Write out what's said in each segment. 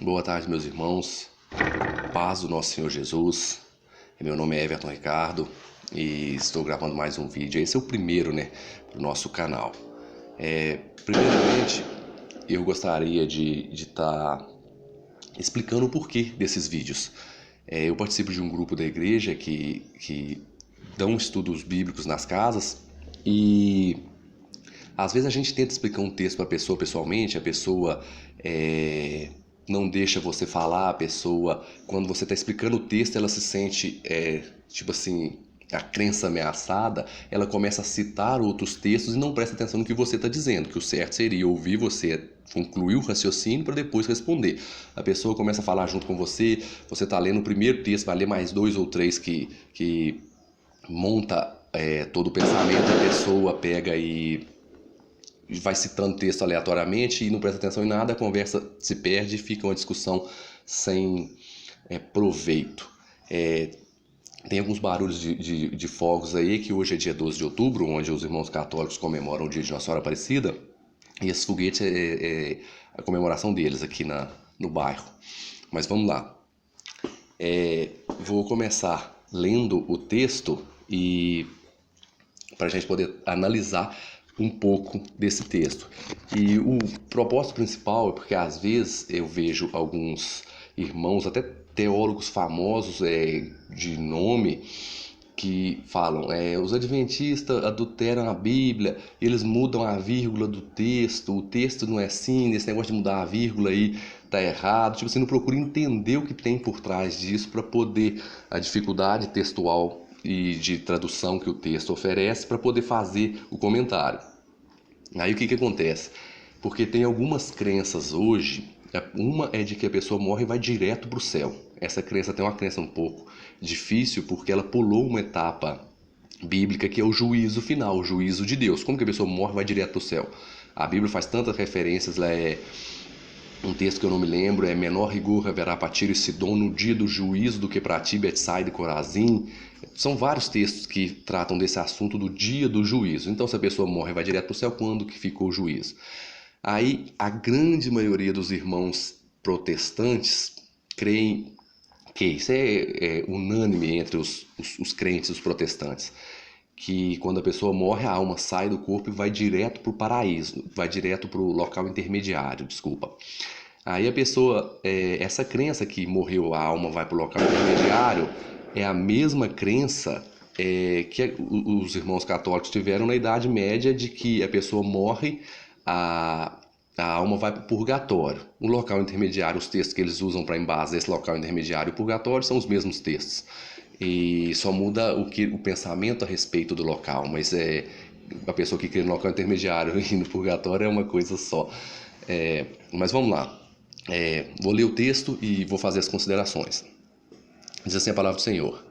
Boa tarde, meus irmãos. Paz do nosso Senhor Jesus. Meu nome é Everton Ricardo e estou gravando mais um vídeo. Esse é o primeiro, do nosso canal. Primeiramente, eu gostaria de estar explicando o porquê desses vídeos. Eu participo de um grupo da igreja que dão estudos bíblicos nas casas e às vezes a gente tenta explicar um texto para a pessoa pessoalmente, a pessoa não deixa você falar, a pessoa, quando você está explicando o texto, ela se sente, tipo assim, a crença ameaçada, ela começa a citar outros textos e não presta atenção no que você está dizendo, que o certo seria ouvir você concluir o raciocínio para depois responder. A pessoa começa a falar junto com você, você está lendo o primeiro texto, vai ler mais 2 ou 3 que monta todo o pensamento, a pessoa pega e vai citando texto aleatoriamente e não presta atenção em nada, a conversa se perde e fica uma discussão sem proveito. Tem alguns barulhos de fogos aí, que hoje é dia 12 de outubro, onde os irmãos católicos comemoram o dia de Nossa Senhora Aparecida, e esse foguete é a comemoração deles aqui no bairro. Mas vamos lá. Vou começar lendo o texto e para a gente poder analisar um pouco desse texto. E o propósito principal é porque às vezes eu vejo alguns irmãos, até teólogos famosos de nome, que falam, os adventistas adulteram a Bíblia, eles mudam a vírgula do texto, o texto não é assim, esse negócio de mudar a vírgula aí tá errado. Tipo, você não procura entender o que tem por trás disso para poder, a dificuldade textual e de tradução que o texto oferece para poder fazer o comentário. Aí o que acontece? Porque tem algumas crenças hoje, uma é de que a pessoa morre e vai direto para o céu. Essa crença tem uma crença um pouco difícil porque ela pulou uma etapa bíblica que é o juízo final, o juízo de Deus. Como que a pessoa morre e vai direto para o céu? A Bíblia faz tantas referências, um texto que eu não me lembro, menor rigor haverá para Tiro e Sidom no dia do juízo do que para ti, Betsaida e Corazim. São vários textos que tratam desse assunto do dia do juízo. Então, se a pessoa morre e vai direto para o céu, quando que ficou o juízo? Aí, a grande maioria dos irmãos protestantes creem que, isso é unânime entre os crentes, os protestantes, que quando a pessoa morre, a alma sai do corpo e vai direto para o paraíso, vai direto para o local intermediário, desculpa. Aí a pessoa, essa crença que morreu, a alma vai para o local intermediário, é a mesma crença que os irmãos católicos tiveram na Idade Média, de que a pessoa morre, a alma vai para o purgatório. O local intermediário, os textos que eles usam para embasar esse local intermediário e o purgatório são os mesmos textos. E só muda o pensamento a respeito do local, mas a pessoa que crê no local intermediário e no purgatório é uma coisa só. Mas vamos lá. Vou ler o texto e vou fazer as considerações. Diz assim a palavra do Senhor.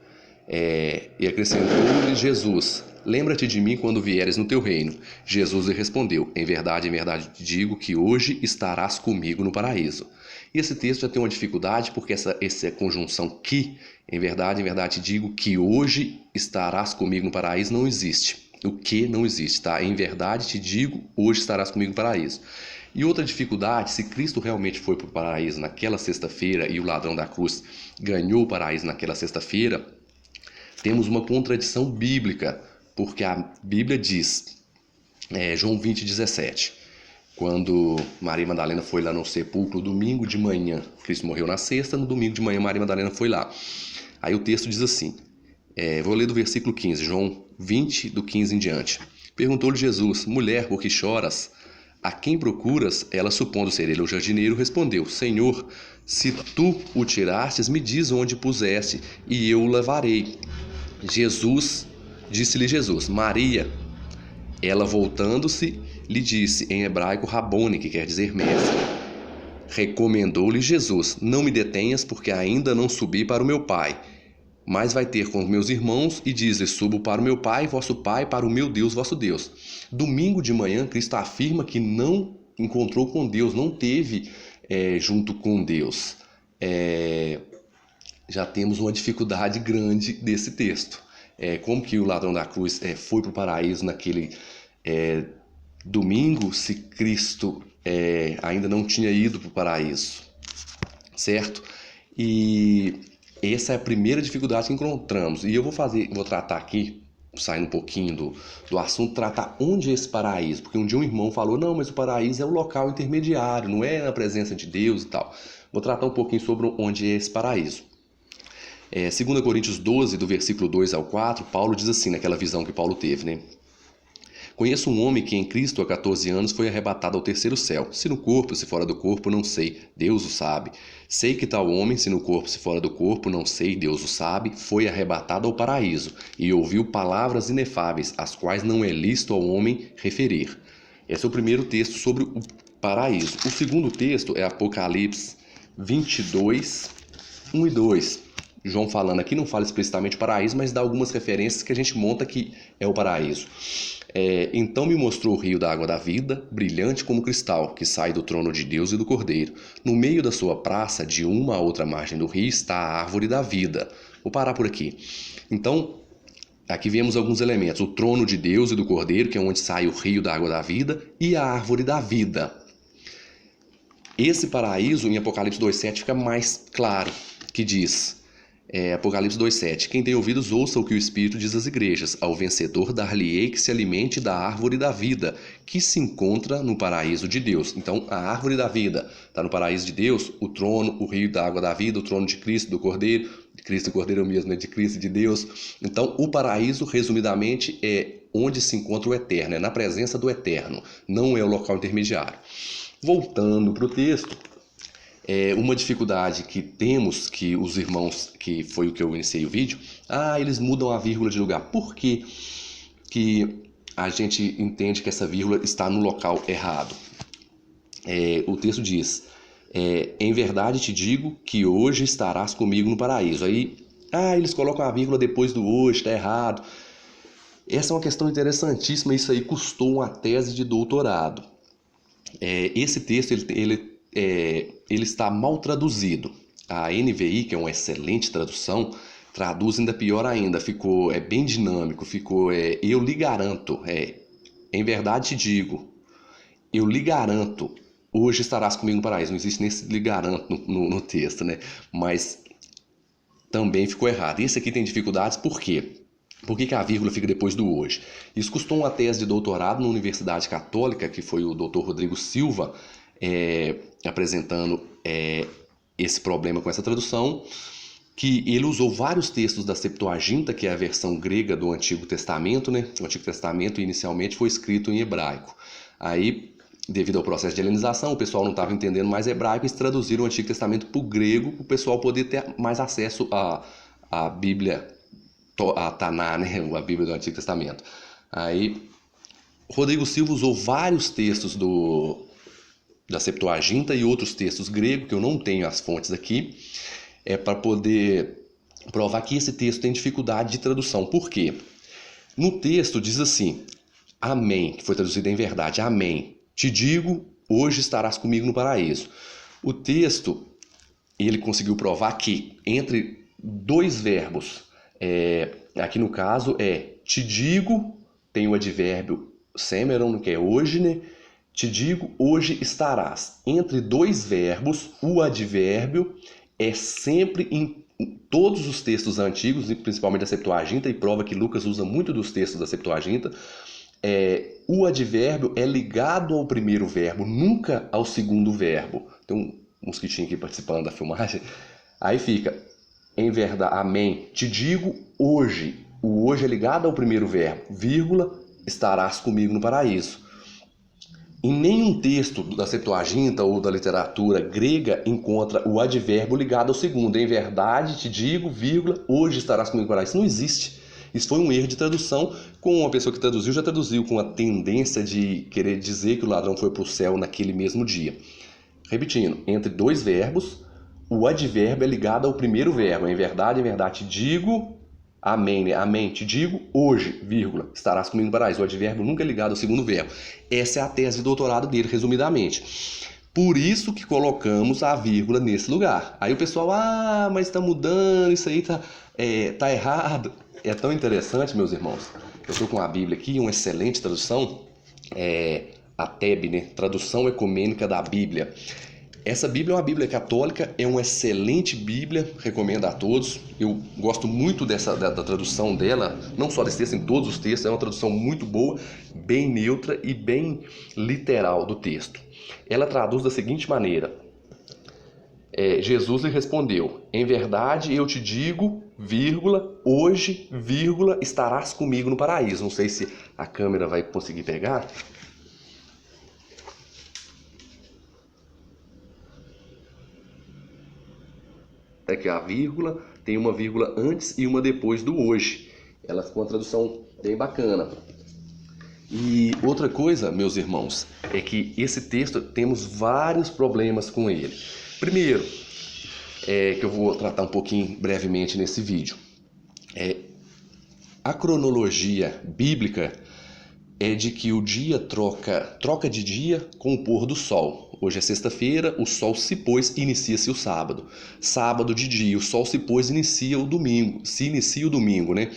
E acrescentou-lhe Jesus: lembra-te de mim quando vieres no teu reino. Jesus lhe respondeu: em verdade te digo que hoje estarás comigo no paraíso. E esse texto já tem uma dificuldade porque essa conjunção que, em verdade te digo que hoje estarás comigo no paraíso, não existe. O que não existe, tá? Em verdade te digo, hoje estarás comigo no paraíso. E outra dificuldade, se Cristo realmente foi para o paraíso naquela sexta-feira e o ladrão da cruz ganhou o paraíso naquela sexta-feira, temos uma contradição bíblica, porque a Bíblia diz, João 20:17, quando Maria Madalena foi lá no sepulcro domingo de manhã, Cristo morreu na sexta, no domingo de manhã Maria Madalena foi lá. Aí o texto diz assim, vou ler do versículo 15, João 20, do 15 em diante. Perguntou-lhe Jesus: mulher, por que choras? A quem procuras? Ela, supondo ser ele o jardineiro, respondeu: Senhor, se tu o tirastes, me diz onde puseste, e eu o levarei. Disse-lhe Jesus: Maria. Ela, voltando-se, lhe disse em hebraico Rabone, que quer dizer mestre. Recomendou-lhe Jesus: não me detenhas, porque ainda não subi para o meu Pai, mas vai ter com os meus irmãos e diz-lhes: subo para o meu Pai, vosso Pai, para o meu Deus, vosso Deus. Domingo de manhã, Cristo afirma que não encontrou com Deus, não teve junto com Deus. Já temos uma dificuldade grande desse texto. Como que o ladrão da cruz foi para o paraíso naquele domingo, se Cristo ainda não tinha ido para o paraíso? certo? E essa é a primeira dificuldade que encontramos. E eu vou tratar aqui, saindo um pouquinho do assunto, tratar onde é esse paraíso. Porque um dia um irmão falou, não, mas o paraíso é o local intermediário, não é a presença de Deus e tal. Vou tratar um pouquinho sobre onde é esse paraíso. 2 Coríntios 12, do versículo 2 ao 4, Paulo diz assim, naquela visão que Paulo teve, né? Conheço um homem que em Cristo há 14 anos foi arrebatado ao terceiro céu. Se no corpo, se fora do corpo, não sei, Deus o sabe. Sei que tal homem, se no corpo, se fora do corpo, não sei, Deus o sabe, foi arrebatado ao paraíso e ouviu palavras inefáveis, as quais não é lícito ao homem referir. Esse é o primeiro texto sobre o paraíso. O segundo texto é Apocalipse 22, 1 e 2. João falando aqui não fala explicitamente paraíso, mas dá algumas referências que a gente monta que é o paraíso. Então me mostrou o rio da água da vida, brilhante como cristal, que sai do trono de Deus e do Cordeiro. No meio da sua praça, de uma a outra margem do rio, está a árvore da vida. Vou parar por aqui. Então, aqui vemos alguns elementos. O trono de Deus e do Cordeiro, que é onde sai o rio da água da vida, e a árvore da vida. Esse paraíso, em Apocalipse 2,7, fica mais claro, que diz... Apocalipse 2,7. Quem tem ouvidos, ouça o que o Espírito diz às igrejas. Ao vencedor dar-lhe-ei que se alimente da árvore da vida, que se encontra no paraíso de Deus. Então, a árvore da vida está no paraíso de Deus, o trono, o rio da água da vida, o trono de Cristo, do Cordeiro. De Cristo e Cordeiro mesmo, né? De Cristo e de Deus. Então, o paraíso, resumidamente, é onde se encontra o eterno, é na presença do eterno, não é o local intermediário. Voltando para o texto... uma dificuldade que temos, que os irmãos, que foi o que eu iniciei o vídeo, eles mudam a vírgula de lugar. Por que a gente entende que essa vírgula está no local errado? O texto diz, em verdade te digo que hoje estarás comigo no paraíso. Aí, eles colocam a vírgula depois do hoje, está errado. Essa é uma questão interessantíssima, isso aí custou uma tese de doutorado. Esse texto, ele está mal traduzido. A NVI, que é uma excelente tradução, traduz ainda pior ainda. Ficou bem dinâmico, ficou eu lhe garanto, em verdade te digo, eu lhe garanto, hoje estarás comigo no paraíso. Não existe nem esse lhe garanto no texto, né? Mas também ficou errado. Esse aqui tem dificuldades, por quê? Por que a vírgula fica depois do hoje? Isso custou uma tese de doutorado na Universidade Católica, que foi o Dr. Rodrigo Silva, apresentando esse problema com essa tradução, que ele usou vários textos da Septuaginta, que é a versão grega do Antigo Testamento, né? O Antigo Testamento inicialmente foi escrito em hebraico. Aí, devido ao processo de helenização, o pessoal não estava entendendo mais hebraico, eles traduziram o Antigo Testamento para o grego, para o pessoal poder ter mais acesso à Bíblia, a Taná, né? A Bíblia do Antigo Testamento. Aí, Rodrigo Silva usou vários textos da Septuaginta e outros textos gregos, que eu não tenho as fontes aqui, para poder provar que esse texto tem dificuldade de tradução. Por quê? No texto diz assim, amém, que foi traduzido em verdade, amém, te digo, hoje estarás comigo no paraíso. O texto, ele conseguiu provar que entre dois verbos, aqui no caso te digo, tem o advérbio semeron, que é hoje, né? Te digo, hoje estarás. Entre dois verbos, o advérbio é sempre em todos os textos antigos, principalmente da Septuaginta, e prova que Lucas usa muito dos textos da Septuaginta, o advérbio é ligado ao primeiro verbo, nunca ao segundo verbo. Tem um mosquitinho aqui participando da filmagem. Aí fica, em verdade, amém, te digo hoje. O hoje é ligado ao primeiro verbo, vírgula, estarás comigo no paraíso. Em nenhum texto da Septuaginta ou da literatura grega encontra o advérbio ligado ao segundo. Em verdade, te digo, vírgula, hoje estarás comigo no paraíso. Isso não existe. Isso foi um erro de tradução. Com uma pessoa que traduziu, já traduziu com a tendência de querer dizer que o ladrão foi para o céu naquele mesmo dia. Repetindo, entre dois verbos, o advérbio é ligado ao primeiro verbo. Em verdade, te digo... Amém, né? Amém, te digo, hoje, vírgula, estarás comigo no paraíso. O advérbio nunca é ligado ao segundo verbo. Essa é a tese de doutorado dele, resumidamente. Por isso que colocamos a vírgula nesse lugar. Aí o pessoal, mas está mudando, isso aí tá errado. É tão interessante, meus irmãos. Eu estou com a Bíblia aqui, uma excelente tradução, a TEB, né? Tradução Ecumênica da Bíblia. Essa Bíblia é uma Bíblia católica, é uma excelente Bíblia, recomendo a todos. Eu gosto muito da tradução dela, não só desse texto, em todos os textos. É uma tradução muito boa, bem neutra e bem literal do texto. Ela traduz da seguinte maneira: Jesus lhe respondeu: em verdade eu te digo, vírgula, hoje, vírgula, estarás comigo no paraíso. Não sei se a câmera vai conseguir pegar. Aqui a vírgula, tem uma vírgula antes e uma depois do hoje. Ela ficou uma tradução bem bacana. E outra coisa, meus irmãos, é que esse texto temos vários problemas com ele. Primeiro, que eu vou tratar um pouquinho brevemente nesse vídeo, a cronologia bíblica é de que o dia troca de dia com o pôr do sol. Hoje é sexta-feira, o sol se pôs e inicia-se o sábado. Sábado de dia, o sol se pôs e inicia o domingo, né?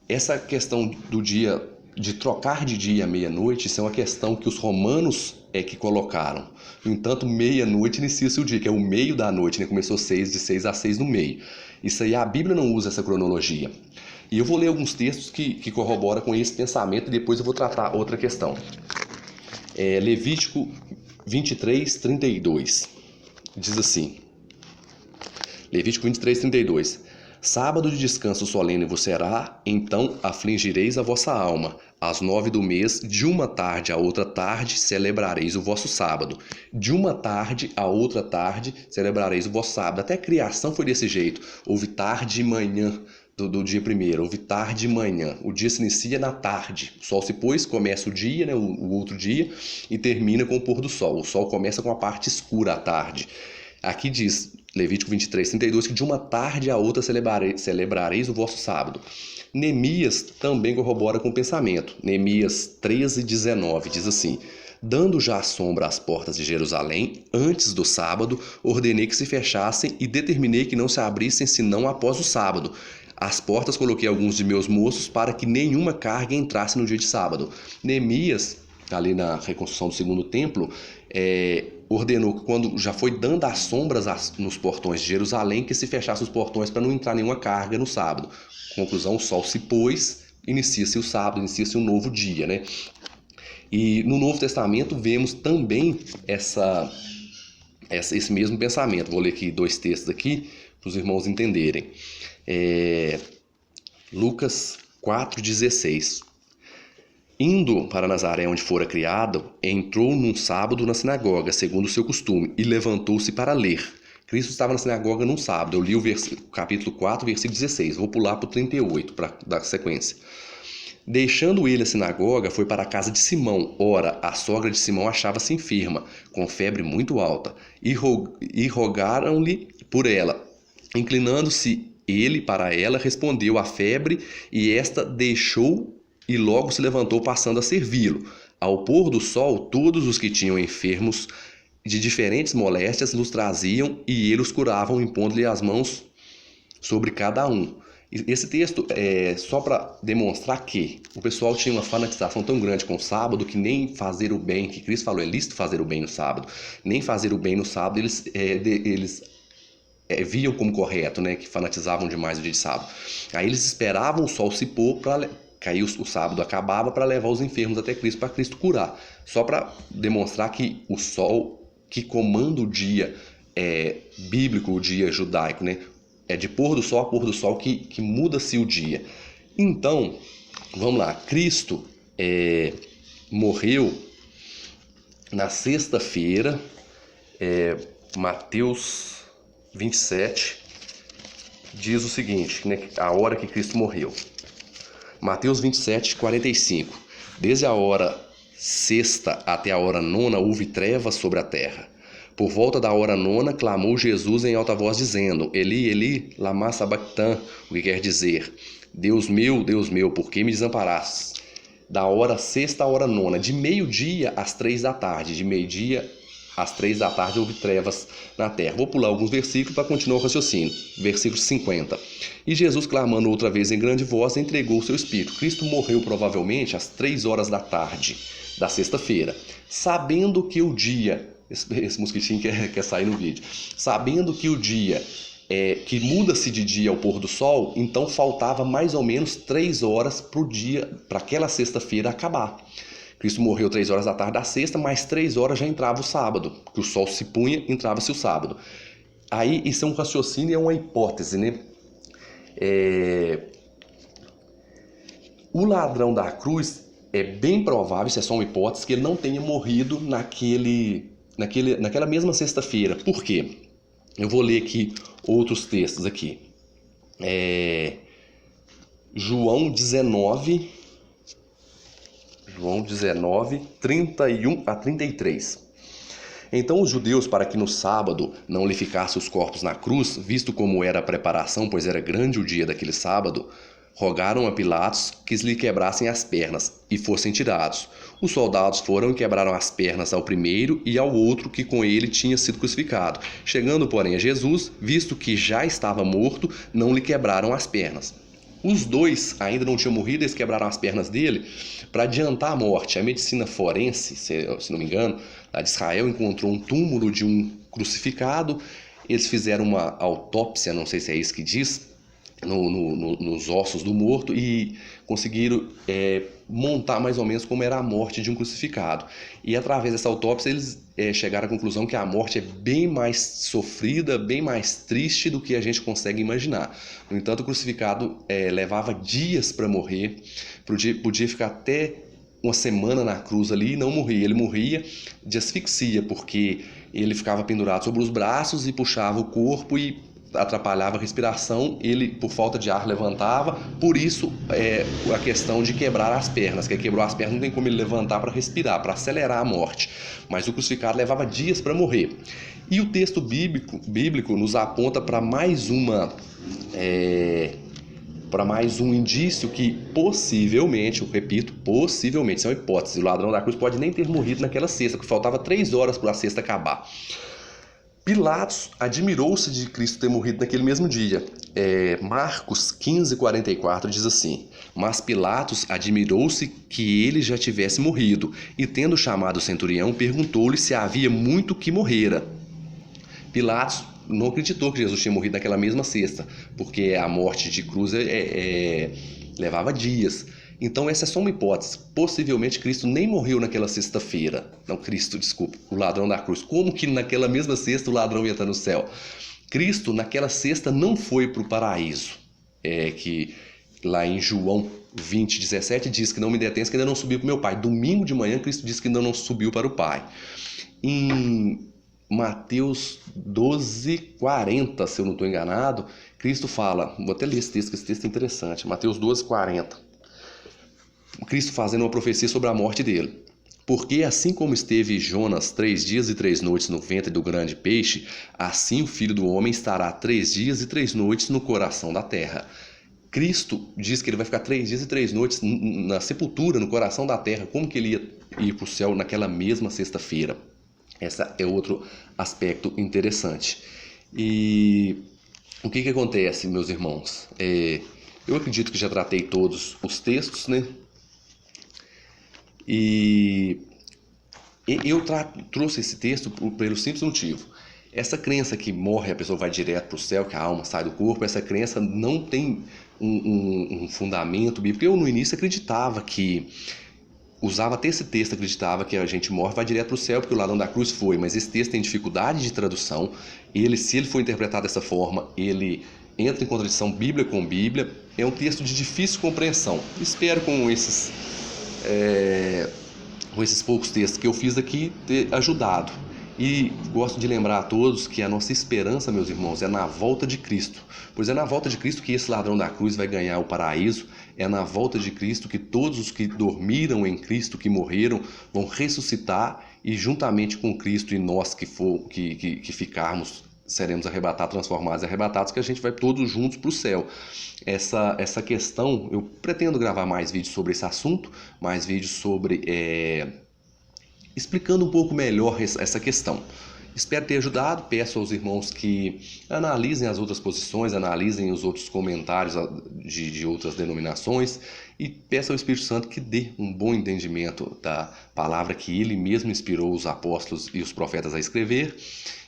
Essa questão do dia, de trocar de dia à meia-noite, isso é uma questão que os romanos que colocaram. No entanto, meia-noite inicia-se o dia, que é o meio da noite, né? Começou de 6 a 6 no meio. Isso aí, a Bíblia não usa essa cronologia. E eu vou ler alguns textos que corroboram com esse pensamento e depois eu vou tratar outra questão. Levítico 23, 32. Diz assim. Levítico 23, 32. Sábado de descanso solene vos será, então afligireis a vossa alma. Às 9 do mês, de uma tarde a outra tarde, celebrareis o vosso sábado. De uma tarde a outra tarde, celebrareis o vosso sábado. Até a criação foi desse jeito. Houve tarde e manhã do dia primeiro, houve tarde e manhã. O dia se inicia na tarde. O sol se pôs, começa o dia, né, o outro dia, e termina com o pôr do sol. O sol começa com a parte escura à tarde. Aqui diz, Levítico 23, 32, que de uma tarde a outra celebrareis o vosso sábado. Neemias também corrobora com o pensamento. Neemias 13, 19 diz assim: dando já a sombra às portas de Jerusalém, antes do sábado, ordenei que se fechassem e determinei que não se abrissem senão após o sábado. Às portas coloquei alguns de meus moços para que nenhuma carga entrasse no dia de sábado. Neemias, ali na reconstrução do segundo templo, ordenou que quando já foi dando as sombras nos portões de Jerusalém, que se fechasse os portões para não entrar nenhuma carga no sábado. Conclusão, o sol se pôs, inicia-se o sábado, inicia-se um novo dia, né? E no Novo Testamento vemos também esse mesmo pensamento. Vou ler aqui dois textos aqui para os irmãos entenderem. Lucas 4,16. Indo para Nazaré, onde fora criado, entrou num sábado na sinagoga, segundo o seu costume, e levantou-se para ler. Cristo estava na sinagoga num sábado. Eu li o capítulo 4, versículo 16. Vou pular para o 38 para dar sequência. Deixando ele a sinagoga, foi para a casa de Simão. Ora, a sogra de Simão achava-se enferma, com febre muito alta, e rogaram-lhe por ela. Inclinando-se ele para ela, respondeu à febre, e esta deixou e logo se levantou, passando a servi-lo. Ao pôr do sol, todos os que tinham enfermos de diferentes moléstias nos traziam, e ele os curavam, impondo-lhe as mãos sobre cada um. Esse texto é só para demonstrar que o pessoal tinha uma fanatização tão grande com o sábado que nem fazer o bem, que Cristo falou, é lícito fazer o bem no sábado, nem fazer o bem no sábado eles viam como correto, né, que fanatizavam demais o dia de sábado. Aí eles esperavam o sol se pôr para cair, o sábado acabava, para levar os enfermos até Cristo, para Cristo curar. Só para demonstrar que o sol que comanda o dia bíblico, o dia judaico, né, é de pôr do sol a pôr do sol que muda-se o dia. Então, vamos lá, Cristo morreu na sexta-feira, Mateus 27 diz o seguinte, né, a hora que Cristo morreu. Mateus 27, 45. Desde a hora sexta até a hora nona houve trevas sobre a terra. Por volta da hora nona, clamou Jesus em alta voz, dizendo: Eli, Eli, lama sabachthani, o que quer dizer: Deus meu, por que me desamparastes? Da hora sexta à hora nona, de meio-dia às 3 da tarde, de meio-dia às 3 da tarde houve trevas na terra. Vou pular alguns versículos para continuar o raciocínio. Versículo 50. E Jesus, clamando outra vez em grande voz, entregou o seu espírito. Cristo morreu provavelmente às 3 horas da tarde da sexta-feira, sabendo que o dia esse mosquitinho quer sair no vídeo. Sabendo que o dia, que muda-se de dia ao pôr do sol, então faltava mais ou menos 3 horas para aquela sexta-feira acabar. Cristo morreu 3 horas da tarde da sexta, mais 3 horas já entrava o sábado, que o sol se punha, entrava-se o sábado. Aí isso é um raciocínio, é uma hipótese, né? O ladrão da cruz, é bem provável, isso é só uma hipótese, que ele não tenha morrido naquela mesma sexta-feira. Por quê? Eu vou ler aqui outros textos aqui. João 19, 31 a 33. Então os judeus, para que no sábado não lhe ficassem os corpos na cruz, visto como era a preparação, pois era grande o dia daquele sábado, rogaram a Pilatos que lhe quebrassem as pernas e fossem tirados. Os soldados foram e quebraram as pernas ao primeiro e ao outro que com ele tinha sido crucificado. Chegando, porém, a Jesus, visto que já estava morto, não lhe quebraram as pernas. Os dois ainda não tinham morrido, eles quebraram as pernas dele para adiantar a morte. A medicina forense, se não me engano, lá de Israel, encontrou um túmulo de um crucificado. Eles fizeram uma autópsia, não sei se é isso que diz, nos ossos do morto e conseguiram montar mais ou menos como era a morte de um crucificado. E através dessa autópsia eles chegaram à conclusão que a morte é bem mais sofrida, bem mais triste do que a gente consegue imaginar. No entanto, o crucificado levava dias para morrer, podia ficar até uma semana na cruz ali e não morria. Ele morria de asfixia, porque ele ficava pendurado sobre os braços e puxava o corpo e atrapalhava a respiração, ele por falta de ar levantava, por isso a questão de quebrar as pernas, que ele quebrou as pernas, não tem como ele levantar para respirar, para acelerar a morte, mas o crucificado levava dias para morrer. E o texto bíblico nos aponta para mais um indício que possivelmente, eu repito, possivelmente, isso é uma hipótese, o ladrão da cruz pode nem ter morrido naquela sexta, porque faltava 3 horas para a sexta acabar. Pilatos admirou-se de Cristo ter morrido naquele mesmo dia. Marcos 15:44 diz assim: Mas Pilatos admirou-se que ele já tivesse morrido, e tendo chamado o centurião, perguntou-lhe se havia muito que morrera. Pilatos não acreditou que Jesus tinha morrido naquela mesma sexta, porque a morte de cruz levava dias. Então essa é só uma hipótese. Possivelmente Cristo nem morreu naquela sexta-feira. Não, desculpa, o ladrão da cruz. Como que naquela mesma sexta o ladrão ia estar no céu? Cristo naquela sexta não foi para o paraíso. Que lá em João 20:17 diz que não me detenhas, que ainda não subiu para o meu Pai. Domingo de manhã Cristo disse que ainda não subiu para o Pai. Em Mateus 12:40, se eu não estou enganado, Cristo fala, vou até ler esse texto, que esse texto é interessante, Mateus 12:40. Cristo fazendo uma profecia sobre a morte dele. Porque assim como esteve Jonas 3 dias e 3 noites no ventre do grande peixe, assim o Filho do Homem estará 3 dias e 3 noites no coração da terra. Cristo diz que ele vai ficar 3 dias e 3 noites na sepultura, no coração da terra. Como que ele ia ir para o céu naquela mesma sexta-feira? Esse é outro aspecto interessante. E o que acontece, meus irmãos? Eu acredito que já tratei todos os textos, né? E eu trouxe esse texto pelo simples motivo. Essa crença que morre, a pessoa vai direto para o céu, que a alma sai do corpo, essa crença não tem um fundamento bíblico. Eu no início acreditava que, usava até esse texto, acreditava que a gente morre, vai direto para o céu, porque o ladrão da cruz foi, mas esse texto tem dificuldade de tradução, se ele for interpretado dessa forma, ele entra em contradição Bíblia com Bíblia, é um texto de difícil compreensão. Espero com esses poucos textos que eu fiz aqui ter ajudado. E gosto de lembrar a todos que a nossa esperança, meus irmãos, é na volta de Cristo. Pois é na volta de Cristo que esse ladrão da cruz vai ganhar o paraíso, é na volta de Cristo que todos os que dormiram em Cristo, que morreram, vão ressuscitar, e juntamente com Cristo e nós que ficarmos, seremos arrebatados, transformados e arrebatados, que a gente vai todos juntos para o céu. Essa questão, eu pretendo gravar mais vídeos sobre esse assunto, mais vídeos sobre explicando um pouco melhor essa questão. Espero ter ajudado. Peço aos irmãos que analisem as outras posições, analisem os outros comentários de outras denominações e peço ao Espírito Santo que dê um bom entendimento da palavra que Ele mesmo inspirou os apóstolos e os profetas a escrever,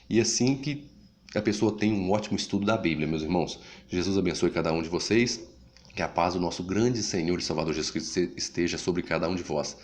e assim que a pessoa tenha um ótimo estudo da Bíblia, meus irmãos. Jesus abençoe cada um de vocês. Que a paz do nosso grande Senhor e Salvador Jesus Cristo esteja sobre cada um de vós.